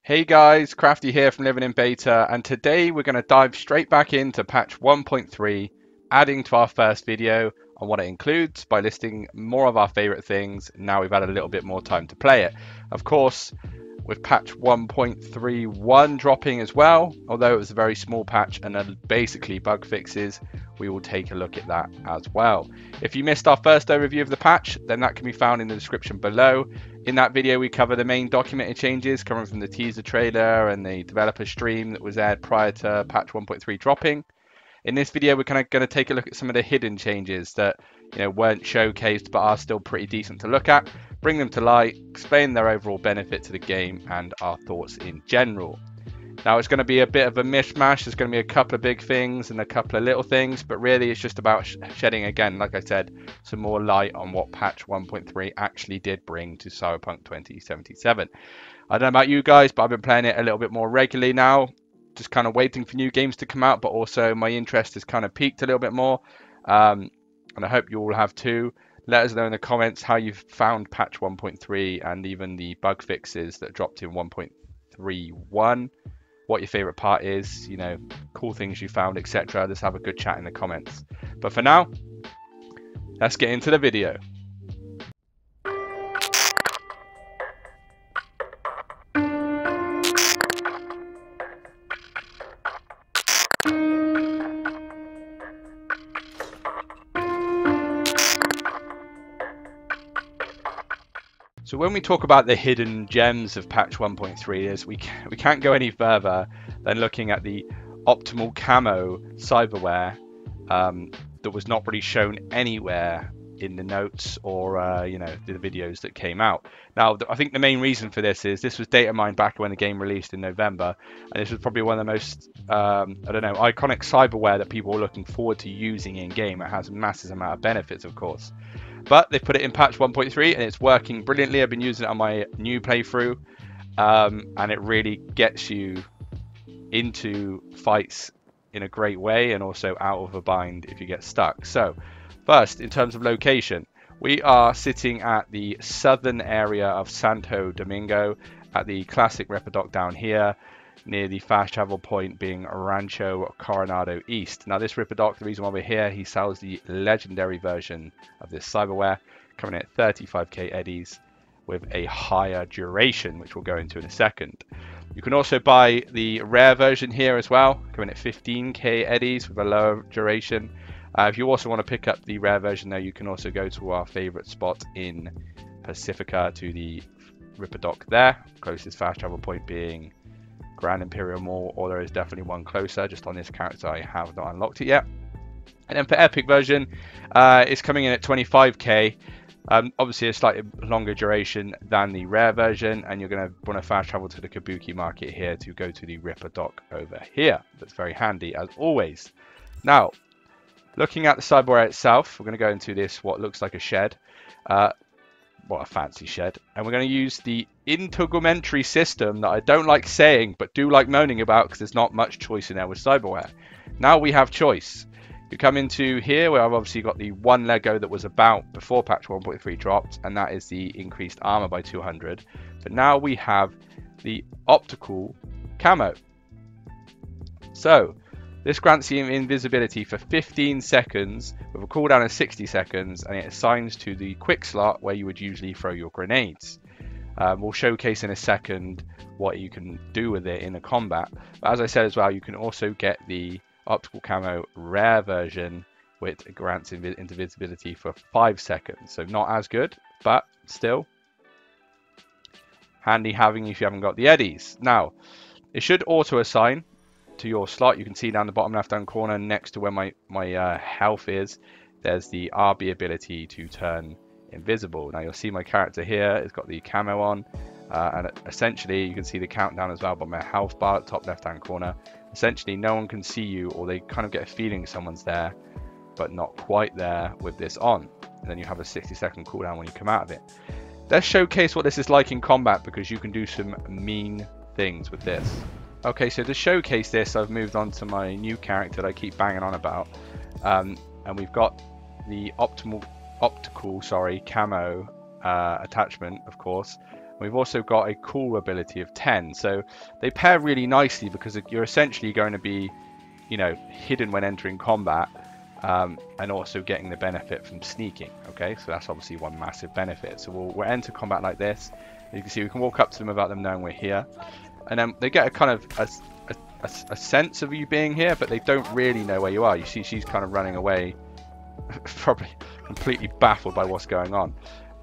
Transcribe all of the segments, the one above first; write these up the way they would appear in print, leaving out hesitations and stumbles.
Hey guys, Crafty here from Living in Beta, and today we're going to dive straight back into patch 1.3, adding to our first video on what it includes by listing more of our favorite things. Now we've had a little bit more time to play it. Of course, with patch 1.31 dropping as well, although it was a very small patch and basically bug fixes, we will take a look at that as well. If you missed our first overview of the patch, then that can be found in the description below. In that video, we cover the main documented changes coming from the teaser trailer and the developer stream that was aired prior to patch 1.3 dropping. In this video, we're kind of going to take a look at some of the hidden changes that weren't showcased but are still pretty decent to look at, bring them to light, explain their overall benefit to the game and our thoughts in general. Now it's going to be a bit of a mishmash. There's going to be a couple of big things and a couple of little things, but really it's just about shedding, again, like I said, some more light on what patch 1.3 actually did bring to Cyberpunk 2077. I don't know about you guys, but I've been playing it a little bit more regularly now, just kind of waiting for new games to come out, but also my interest has kind of peaked a little bit more, and I hope you all have too. Let us know in the comments how you've found patch 1.3 and even the bug fixes that dropped in 1.31. What your favorite part is, cool things you found, etc. Just have a good chat in the comments. But for now, let's get into the video. So when we talk about the hidden gems of patch 1.3, we can't go any further than looking at the Optical Camo cyberware that was not really shown anywhere in the notes or the videos that came out. Now, I think the main reason for this is this was data mined back when the game released in November, and this was probably one of the most iconic cyberware that people were looking forward to using in game. It has a massive amount of benefits, of course. But they put it in patch 1.3 and it's working brilliantly. I've been using it on my new playthrough, and it really gets you into fights in a great way and also out of a bind if you get stuck. So first, in terms of location, we are sitting at the southern area of Santo Domingo at the classic Ripper Dock down here, near the fast travel point being Rancho Coronado East. Now this Ripper Dock, the reason why we're here, he sells the legendary version of this cyberware, coming in at 35k eddies with a higher duration, which we'll go into in a second. You can also buy the rare version here as well, coming at 15k eddies with a lower duration. If you also want to pick up the rare version though, you can also go to our favorite spot in Pacifica to the Ripper Dock there, closest fast travel point being Grand Imperial Mall, or there is definitely one closer. Just on this character, I have not unlocked it yet. And then for Epic version, it's coming in at 25k. Obviously a slightly longer duration than the rare version, and you're going to want to fast travel to the Kabuki market here to go to the Ripper Dock over here. That's very handy as always. Now, looking at the cyberware itself, we're going to go into this, what looks like a shed. What a fancy shed. And we're going to use the integumentary system that I don't like saying, but do like moaning about because there's not much choice in there with cyberware. Now we have choice. You come into here where I've obviously got the one Lego that was about before patch 1.3 dropped, and that is the increased armor by 200. But now we have the Optical Camo. So this grants you invisibility for 15 seconds with a cooldown of 60 seconds, and it assigns to the quick slot where you would usually throw your grenades. We'll showcase in a second what you can do with it in a combat. But as I said as well, you can also get the Optical Camo rare version, which grants invisibility for 5 seconds. So not as good, but still handy having if you haven't got the eddies. Now, it should auto assign to your slot. You can see down the bottom left hand corner next to where my health is, there's the RB ability to turn invisible. Now you'll see my character here, it's got the camo on, and essentially you can see the countdown as well by my health bar at the top left hand corner. Essentially no one can see you, or they kind of get a feeling someone's there but not quite there with this on, and then you have a 60-second cooldown when you come out of it. Let's showcase what this is like in combat, because you can do some mean things with this. Okay, so to showcase this, I've moved on to my new character that I keep banging on about, and we've got the optical camo attachment, of course, We've also got a cool ability of 10. So they pair really nicely because you're essentially going to be, you know, hidden when entering combat, and also getting the benefit from sneaking. Okay, so that's obviously one massive benefit. So we'll enter combat like this. You can see we can walk up to them without them knowing we're here, and then they get a kind of a sense of you being here, but they don't really know where you are. You see she's kind of running away, probably completely baffled by what's going on.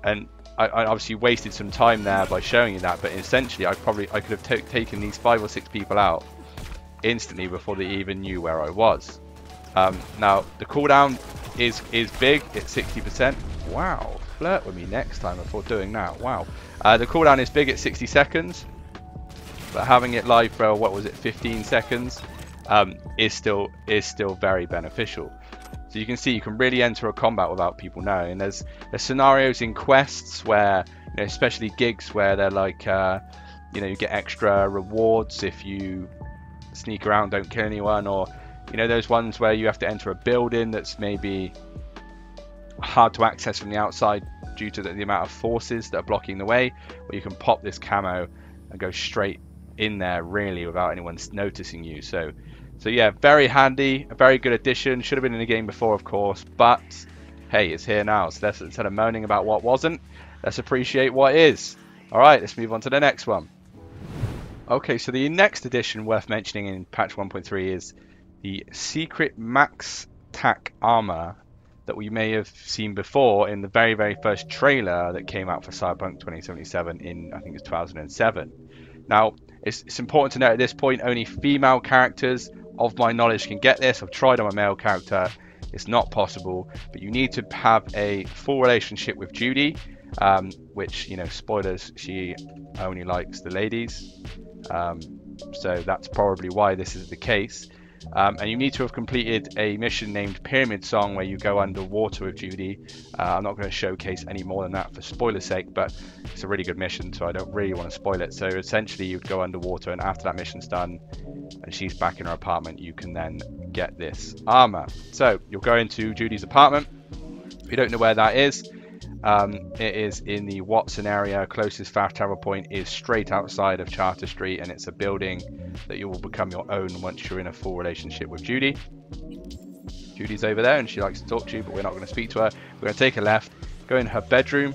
And I obviously wasted some time there by showing you that, but essentially I could have taken these 5 or 6 people out instantly before they even knew where I was. Now the cooldown is big. It's 60%. Wow, flirt with me next time before doing that. Wow. The cooldown is big at 60 seconds, but having it live for, what was it, 15 seconds, is still very beneficial. So you can see you can really enter a combat without people knowing. There's scenarios in quests where, you know, especially gigs where they're like, you know, you get extra rewards if you sneak around, don't kill anyone, or, you know, those ones where you have to enter a building that's maybe hard to access from the outside due to the amount of forces that are blocking the way, where you can pop this camo and go straight in there really without anyone noticing you. So yeah, very handy, a very good addition. Should have been in the game before, of course, but hey, it's here now. So let's, instead of moaning about what wasn't, let's appreciate what is. All right, let's move on to the next one. Okay, so the next addition worth mentioning in patch 1.3 is the secret max tac armor that we may have seen before in the very first trailer that came out for Cyberpunk 2077 in, I think it's 2007. Now, it's important to note at this point, only female characters of my knowledge can get this. I've tried on a male character, it's not possible, but you need to have a full relationship with Judy, which, you know, spoilers, she only likes the ladies, so that's probably why this is the case. And you need to have completed a mission named Pyramid Song where you go underwater with Judy. I'm not going to showcase any more than that for spoiler's sake, but it's a really good mission, so I don't really want to spoil it. So essentially you'd go underwater, and after that mission's done and she's back in her apartment, you can then get this armor. So you'll go into Judy's apartment. If you don't know where that is, it is in the Watson area. Closest fast travel point is straight outside of Charter Street, and it's a building that you will become your own once you're in a full relationship with Judy. Judy's over there and she likes to talk to you, but we're not going to speak to her. We're going to take a left, go in her bedroom,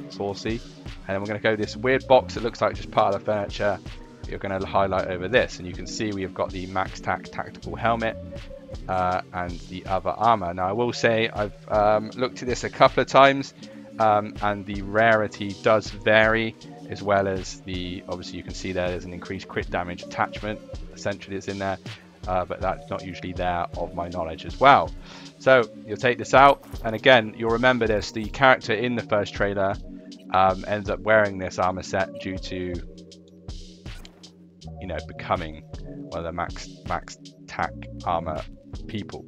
saucy, and then we're going to go to this weird box that looks like just part of the furniture. You're going to highlight over this, and you can see we have got the Max Tac tactical helmet and the other armor. Now I will say I've looked at this a couple of times, and the rarity does vary, as well as the, obviously you can see there's an increased crit damage attachment essentially it's in there, but that's not usually there of my knowledge as well. So you'll take this out, and again you'll remember this, the character in the first trailer ends up wearing this armor set due to, you know, becoming one of the max tac armor people.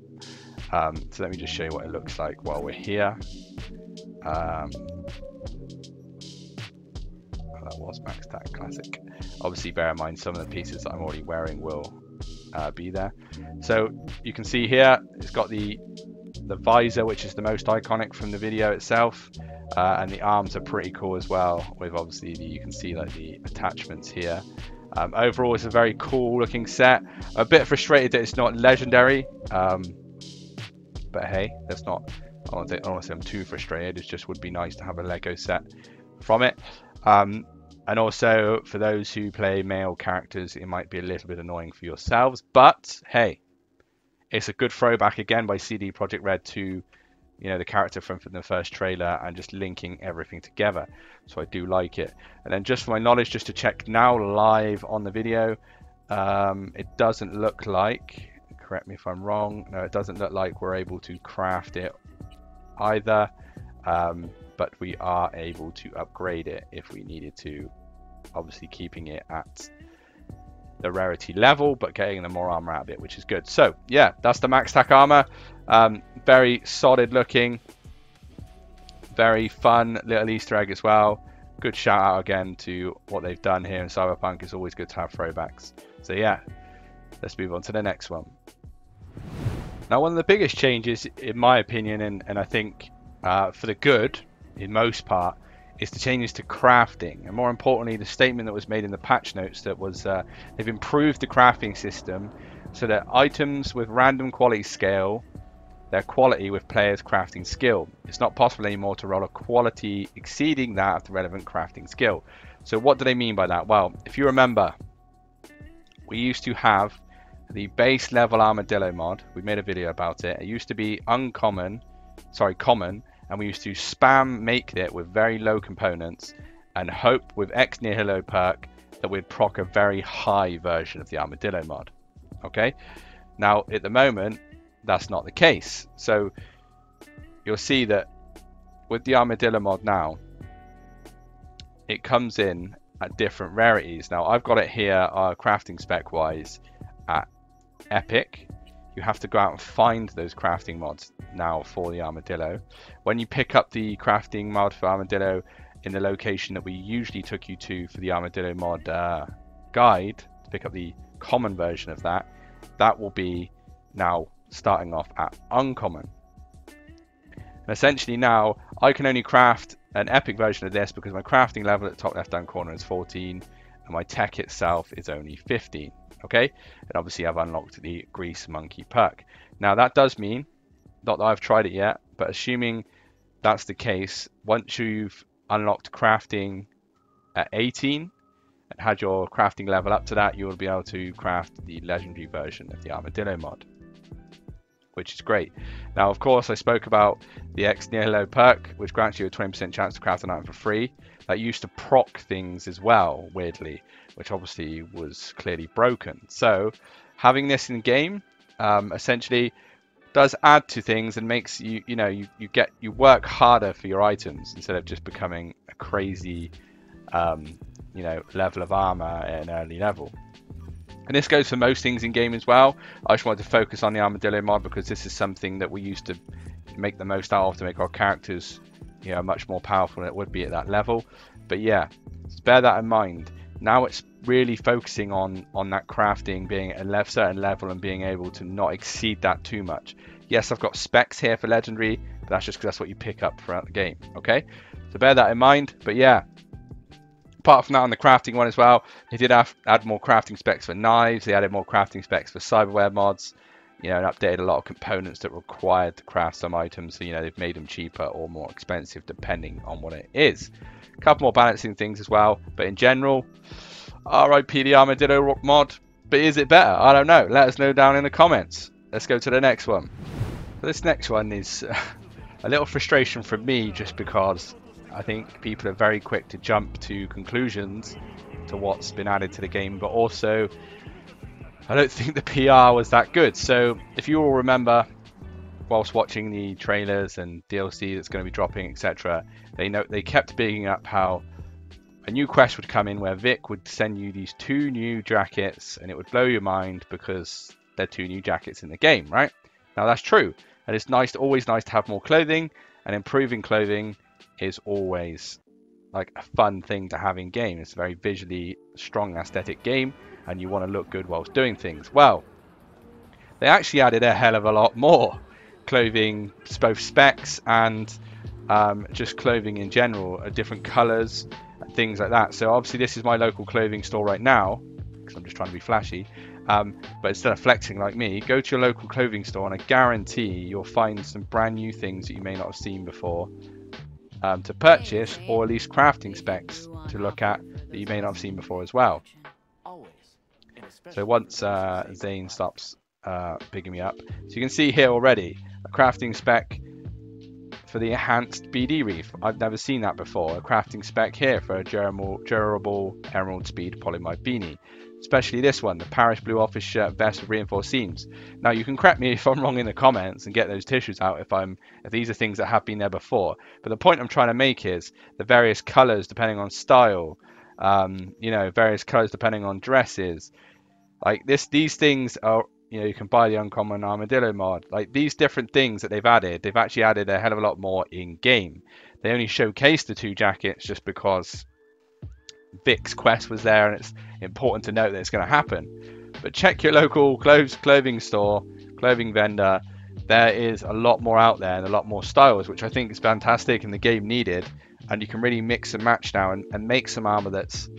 So let me just show you what it looks like while we're here. That was Max Tac Classic. Obviously bear in mind some of the pieces that I'm already wearing will be there. So you can see here it's got the visor, which is the most iconic from the video itself, and the arms are pretty cool as well, with obviously you can see like the attachments here. Overall it's a very cool looking set. I'm a bit frustrated that it's not legendary, but hey, that's not, I don't want to say I'm too frustrated. It just would be nice to have a Lego set from it. And also for those who play male characters, it might be a little bit annoying for yourselves, but hey, it's a good throwback again by CD Projekt Red to, you know, the character from the first trailer, and just linking everything together. So I do like it. And then just for my knowledge, just to check now live on the video, it doesn't look like, correct me if I'm wrong, no, it doesn't look like we're able to craft it either, but we are able to upgrade it if we needed to, obviously keeping it at the rarity level but getting the more armor out of it, which is good. So yeah, that's the Max Tac armor. Very solid looking, very fun little Easter egg as well. Good shout out again to what they've done here in Cyberpunk. It's always good to have throwbacks. So yeah, let's move on to the next one. Now, one of the biggest changes in my opinion, and I think for the good in most part, is the changes to crafting, and more importantly, the statement that was made in the patch notes that was they've improved the crafting system so that items with random quality scale their quality with players' crafting skill. It's not possible anymore to roll a quality exceeding that of the relevant crafting skill. So what do they mean by that? Well, if you remember, we used to have the base level armadillo mod. We made a video about it. It used to be common, and we used to spam make it with very low components and hope with X near Hello perk that we'd proc a very high version of the armadillo mod. Okay, now at the moment that's not the case. So you'll see that with the armadillo mod now, it comes in at different rarities. Now I've got it here crafting spec wise at epic. You have to go out and find those crafting mods now for the armadillo. When you pick up the crafting mod for armadillo in the location that we usually took you to for the armadillo mod guide, to pick up the common version of that, that will be now starting off at uncommon. And essentially now I can only craft an epic version of this because my crafting level at the top left hand corner is 14 and my tech itself is only 15. Okay, and obviously I've unlocked the grease monkey perk. Now that does mean, not that I've tried it yet, but assuming that's the case, once you've unlocked crafting at 18 and had your crafting level up to that, you will be able to craft the legendary version of the armadillo mod, which is great. Now, of course, I spoke about the X near Hello perk, which grants you a 20% chance to craft an item for free. That used to proc things as well, weirdly, which obviously was clearly broken. So having this in game essentially does add to things and makes you, you work harder for your items instead of just becoming a crazy, level of armor at an early level. And this goes for most things in game as well. I just wanted to focus on the armadillo mod because this is something that we used to make the most out of to make our characters, much more powerful than it would be at that level. But yeah, just bear that in mind. Now it's really focusing on that crafting being at a certain level and being able to not exceed that too much. Yes, I've got specs here for legendary, but that's just because that's what you pick up throughout the game. Okay, so bear that in mind. But yeah, apart from that, on the crafting one as well, they did add more crafting specs for knives. They added more crafting specs for cyberware mods, and updated a lot of components that required to craft some items. So they've made them cheaper or more expensive depending on what it is. A couple more balancing things as well, but in general, RIP the armadillo mod. But is it better? I don't know. Let us know down in the comments. Let's go to the next one. So this next one is a little frustration from me, just because I think people are very quick to jump to conclusions to what's been added to the game, but also I don't think the PR was that good. So if you all remember, whilst watching the trailers and DLC that's going to be dropping, etc., they kept bigging up how a new quest would come in where Vic would send you these 2 new jackets, and it would blow your mind because they're 2 new jackets in the game, right? Now that's true, and it's always nice to have more clothing, and improving clothing is always like a fun thing to have in game. It's a very visually strong aesthetic game, and you want to look good whilst doing things. Well, they actually added a hell of a lot more clothing, both specs and just clothing in general, different colors and things like that. So obviously this is my local clothing store right now because I'm just trying to be flashy, but instead of flexing like me, go to your local clothing store and I guarantee you'll find some brand new things that you may not have seen before to purchase, or at least crafting specs to look at that you may not have seen before as well. So once Zane stops picking me up, so you can see here already a crafting spec for the enhanced BD reef. I've never seen that before. A crafting spec here for a durable emerald speed polymide beanie. Especially this one, the Paris blue office shirt vest with reinforced seams. Now you can correct me if I'm wrong in the comments and get those tissues out if these are things that have been there before. But the point I'm trying to make is the various colors depending on style, various colors depending on dresses. Like these things are, you can buy the uncommon armadillo mod. Like these different things that they've actually added a hell of a lot more in game. They only showcased the 2 jackets just because Vic's quest was there, and it's important to note that it's going to happen. But check your local clothing store, clothing vendor. There is a lot more out there and a lot more styles, which I think is fantastic and the game needed. and you can really mix and match now and make some armor that's,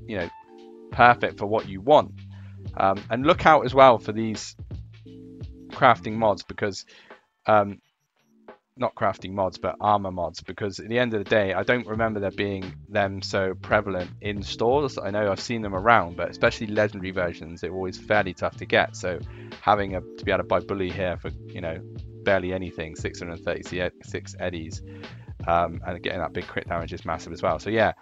you know, perfect for what you want. And look out as well for these crafting mods, because not crafting mods but armor mods, because at the end of the day I don't remember there being them so prevalent in stores. I know I've seen them around, but especially legendary versions, they're always fairly tough to get. So having to be able to buy bully here for, you know, barely anything, 636 eddies, and getting that big crit damage is massive as well. So yeah,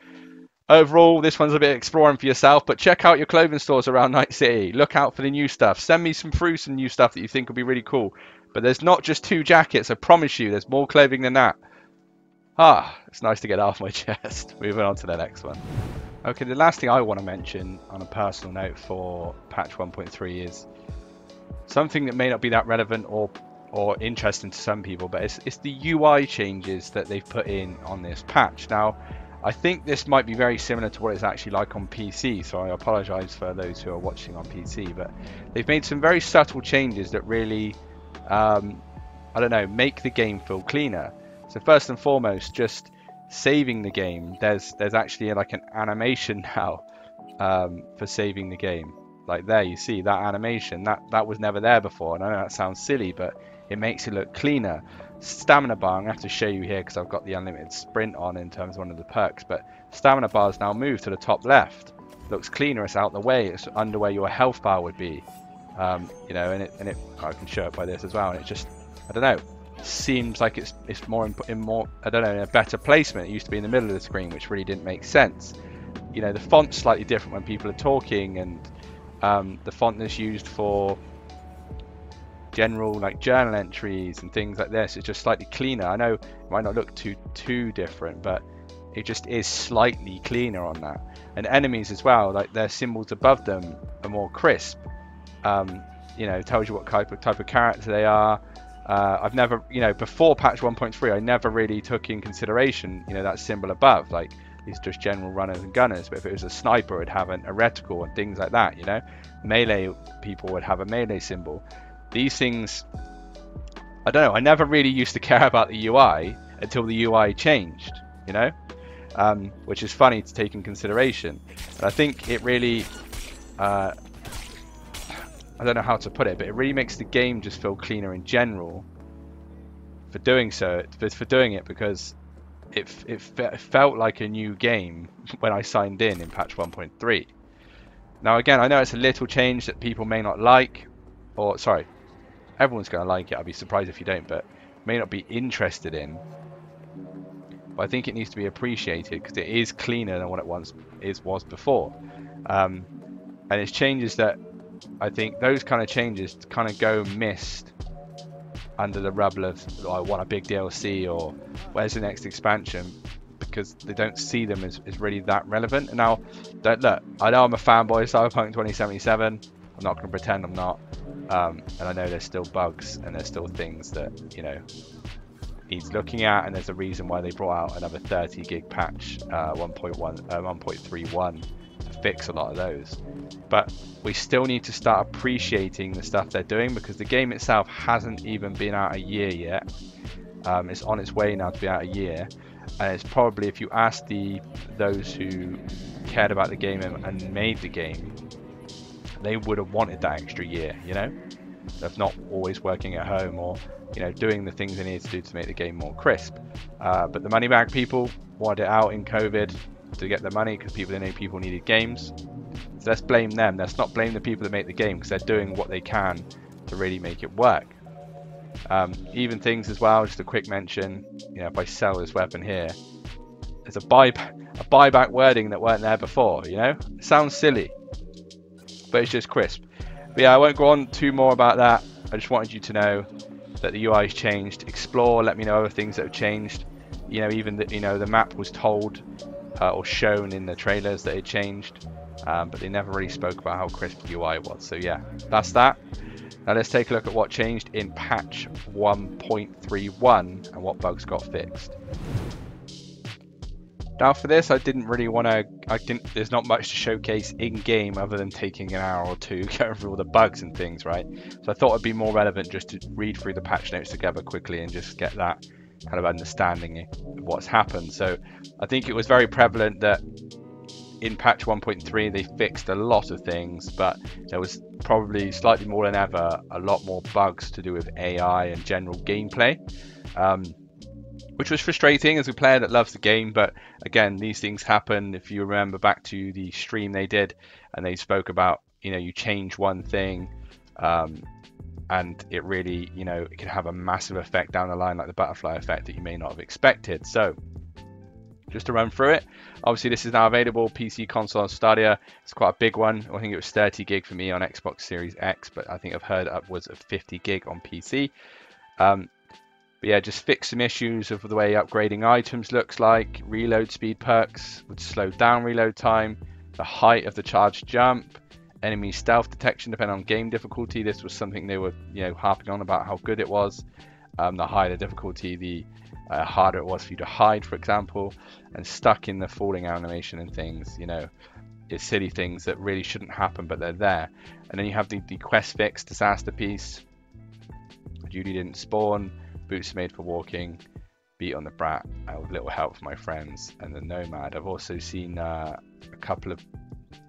overall, this one's a bit exploring for yourself, but check out your clothing stores around Night City. Look out for the new stuff. Send me some new stuff that you think would be really cool. But there's not just 2 jackets, I promise you. There's more clothing than that. It's nice to get off my chest. Moving on to the next one. Okay, the last thing I want to mention on a personal note for patch 1.3 is something that may not be that relevant or interesting to some people, but it's the UI changes that they've put in on this patch. Now, I think this might be very similar to what it's actually like on PC, so I apologize for those who are watching on PC, but they've made some very subtle changes that really, I don't know, make the game feel cleaner. So first and foremost, just saving the game, there's actually like an animation now for saving the game. Like there, you see that animation, that was never there before, and I know that sounds silly, but it makes it look cleaner. Stamina bar, I'm going to have to show you here because I've got the unlimited sprint on in terms of one of the perks, but stamina bar is now moved to the top left. Looks cleaner, it's out the way, it's under where your health bar would be. You know, and it I can show it by this as well, and it just, I don't know, seems like it's more in more, I don't know, in a better placement. It used to be in the middle of the screen, which really didn't make sense. You know, the font's slightly different when people are talking, and the font that's used for general like journal entries and things like this is just slightly cleaner. I know it might not look too different, but it just is slightly cleaner on that. And enemies as well, like their symbols above them are more crisp. You know, tells you what type of character they are. I've never, you know, before patch 1.3 I never really took in consideration, you know, that symbol above, like it's just general runners and gunners, but if it was a sniper it'd have a reticle and things like that, you know. Melee people would have a melee symbol. These things, I don't know, I never really used to care about the UI until the UI changed, you know, which is funny to take in consideration. And I think it really, I don't know how to put it, but it really makes the game just feel cleaner in general for doing so, for doing it, because it felt like a new game when I signed in patch 1.3. Now again, I know it's a little change that people may not like, or sorry, everyone's going to like it, I'd be surprised if you don't, but may not be interested in. But I think it needs to be appreciated because it is cleaner than what it was before. And it's changes that I think those kind of changes kind of go missed under the rubble of, oh, I want a big DLC or where's the next expansion, because they don't see them as really that relevant. And now, look, I know I'm a fanboy of Cyberpunk 2077. I'm not going to pretend I'm not. And I know there's still bugs and there's still things that, you know, needs looking at, and there's a reason why they brought out another 30 gig patch 1.31 to fix a lot of those. But we still need to start appreciating the stuff they're doing, because the game itself hasn't even been out a year yet. It's on its way now to be out a year, and it's probably, if you ask those who cared about the game and made the game, they would have wanted that extra year, you know, of not always working at home, or, you know, doing the things they needed to do to make the game more crisp. But the money bag people wanted it out in COVID to get the money, because people needed games. So let's blame them. Let's not blame the people that make the game, because they're doing what they can to really make it work. Even things as well, just a quick mention, you know, if I sell this weapon here, there's a buyback wording that weren't there before, you know. It sounds silly, but it's just crisp. But yeah, I won't go on too more about that. I just wanted you to know that the UI has changed. Explore, let me know other things that have changed. You know, even that, you know, the map was told or shown in the trailers that it changed, but they never really spoke about how crisp the UI was. So yeah, that's that. Now let's take a look at what changed in patch 1.31 and what bugs got fixed. Now for this, I didn't really want to, there's not much to showcase in game other than taking an hour or two going through all the bugs and things, right? So I thought it'd be more relevant just to read through the patch notes together quickly and just get that kind of understanding of what's happened. So I think it was very prevalent that in patch 1.3 they fixed a lot of things, but there was probably slightly more than ever a lot more bugs to do with AI and general gameplay, which was frustrating as a player that loves the game. But again, these things happen. If you remember back to the stream they did, and they spoke about, you change one thing, and it really, it can have a massive effect down the line, like the butterfly effect that you may not have expected. So just to run through it, obviously this is now available PC, console, and Stadia. It's quite a big one. I think it was 30 gig for me on Xbox Series X, but I think I've heard upwards of 50 gig on PC. But yeah, just fix some issues of the way upgrading items looks like. Reload speed perks would slow down reload time, the height of the charged jump, enemy stealth detection depending on game difficulty. This was something they were harping on about how good it was. The higher the difficulty, the harder it was for you to hide, for example, and stuck in the falling animation and things. It's silly things that really shouldn't happen, but they're there. And then you have the quest fix, disaster piece. Judy didn't spawn, boots made for walking, beat on the brat, with little help from my friends, and the nomad. I've also seen a couple of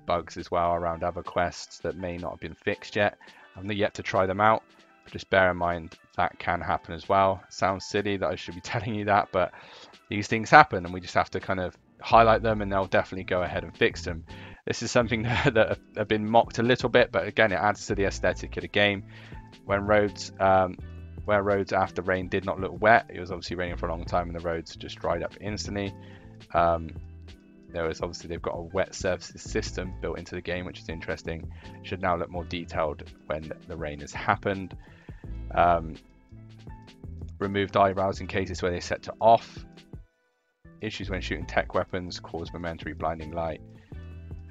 bugs as well around other quests that may not have been fixed yet. I'm not yet to try them out. Just bear in mind that can happen as well. Sounds silly that I should be telling you that, but these things happen, and we just have to kind of highlight them, and they'll definitely go ahead and fix them. This is something that have been mocked a little bit, but again, it adds to the aesthetic of the game. When roads, where roads after rain did not look wet, it was obviously raining for a long time, and the roads just dried up instantly. There was obviously, they've got a wet surfaces system built into the game, which is interesting. It should now look more detailed when the rain has happened. Removed eyebrows in cases where they set to off. Issues when shooting tech weapons cause momentary blinding light.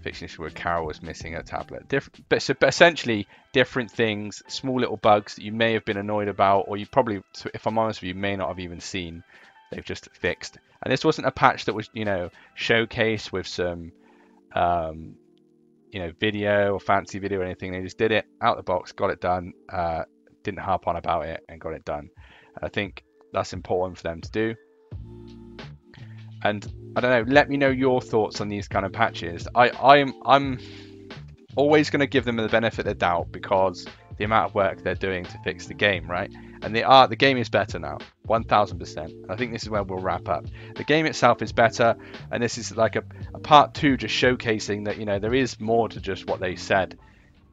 Fixing issue where Carol was missing her tablet. But essentially different things, small little bugs that you may have been annoyed about, or you probably, if I'm honest with you, may not have even seen. They've just fixed. And this wasn't a patch that was, showcased with some, video or fancy video or anything. They just did it out the box, got it done, didn't harp on about it, and got it done. I think that's important for them to do. And I don't know, let me know your thoughts on these kind of patches. I'm always going to give them the benefit of the doubt, because the amount of work they're doing to fix the game, right? And the game is better now, 1000%. I think this is where we'll wrap up. The game itself is better, and this is like a part two, just showcasing that there is more to just what they said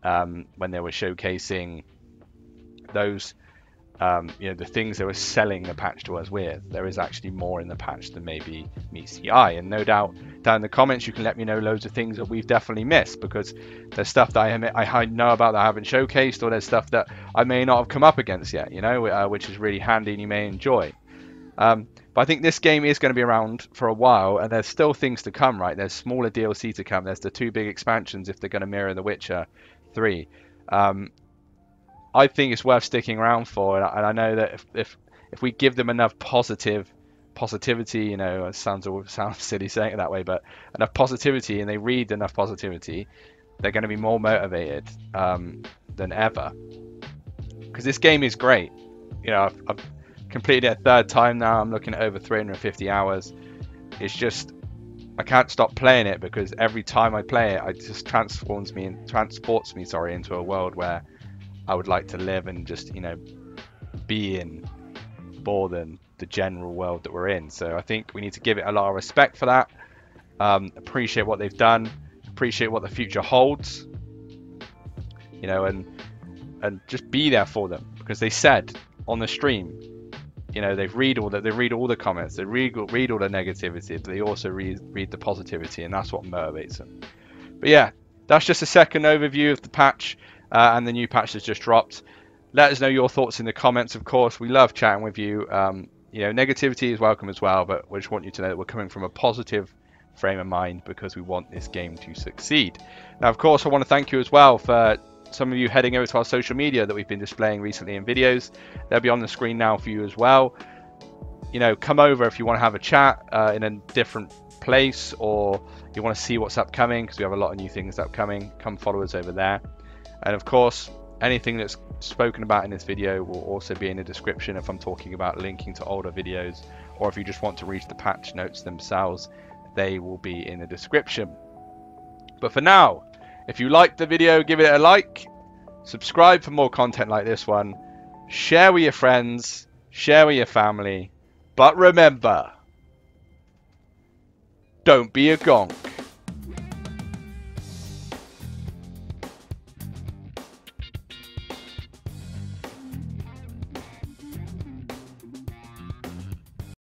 when they were showcasing those the things they were selling the patch to us with. There is actually more in the patch than maybe meets the eye, and no doubt down in the comments you can let me know loads of things that we've definitely missed, because there's stuff that I know about that I haven't showcased, or there's stuff that I may not have come up against yet, which is really handy and you may enjoy. But I think this game is going to be around for a while, and there's still things to come, right? There's smaller DLC to come. There's the 2 big expansions if they're going to mirror The Witcher 3. I think it's worth sticking around for, and I know that if we give them enough positivity, it sounds silly saying it that way, but enough positivity, and they read enough positivity, they're going to be more motivated than ever. Because this game is great. I've completed it a third time now. I'm looking at over 350 hours. It's just, I can't stop playing it, because every time I play it, it just transports me into a world where I would like to live and just, be in more than the general world that we're in. So I think we need to give it a lot of respect for that. Appreciate what they've done. Appreciate what the future holds. And just be there for them, because they said on the stream, they read all the comments, they read all the negativity, but they also read the positivity, and that's what motivates them. But yeah, that's just a second overview of the patch. And the new patch has just dropped. Let us know your thoughts in the comments, of course. We love chatting with you. Negativity is welcome as well, but we just want you to know that we're coming from a positive frame of mind, because we want this game to succeed. Now, of course, I want to thank you as well for some of you heading over to our social media that we've been displaying recently in videos. They'll be on the screen now for you as well. Come over if you want to have a chat in a different place, or you want to see what's upcoming, because we have a lot of new things upcoming. Come follow us over there. And of course, Anything that's spoken about in this video will also be in the description if I'm talking about linking to older videos, or if you just want to read the patch notes themselves, they will be in the description. But for now, if you liked the video, give it a like, subscribe for more content like this one, share with your friends, share with your family, but remember, don't be a gong.